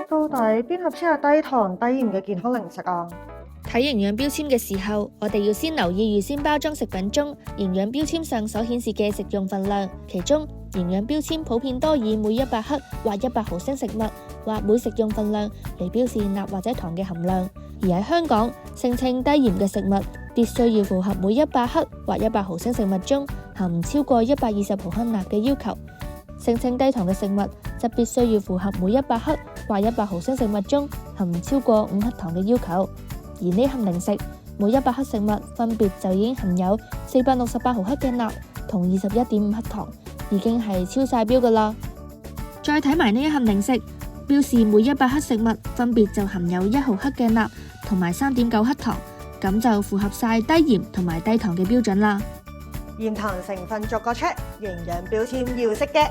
到底邊盒先係低糖低鹽嘅健康零食啊？睇營養標籤嘅時候，我哋要先留意預先包裝食品中營養標籤上所顯示嘅食用份量，其中營養標籤普遍多以每100克或100毫升食物或每食用份量嚟標示鈉或者糖嘅含量，而喺香港聲稱低鹽嘅食物必須要符合每100克或100毫升食物中含唔超過120毫克鈉嘅要求，聲稱低糖嘅食物則必須要符合每100克或100毫升食物中含唔超過5克糖嘅要求。而呢盒零食每100克食物分別就已經含有468毫克嘅鈉同21.5克糖，已經係超晒標噶啦。再睇埋呢一盒零食，標示每100克食物分別就含有1毫克嘅鈉同埋3.9克糖，咁就符合晒低鹽同埋低糖嘅標準啦。鹽糖成分逐個 check，營養標籤要識嘅。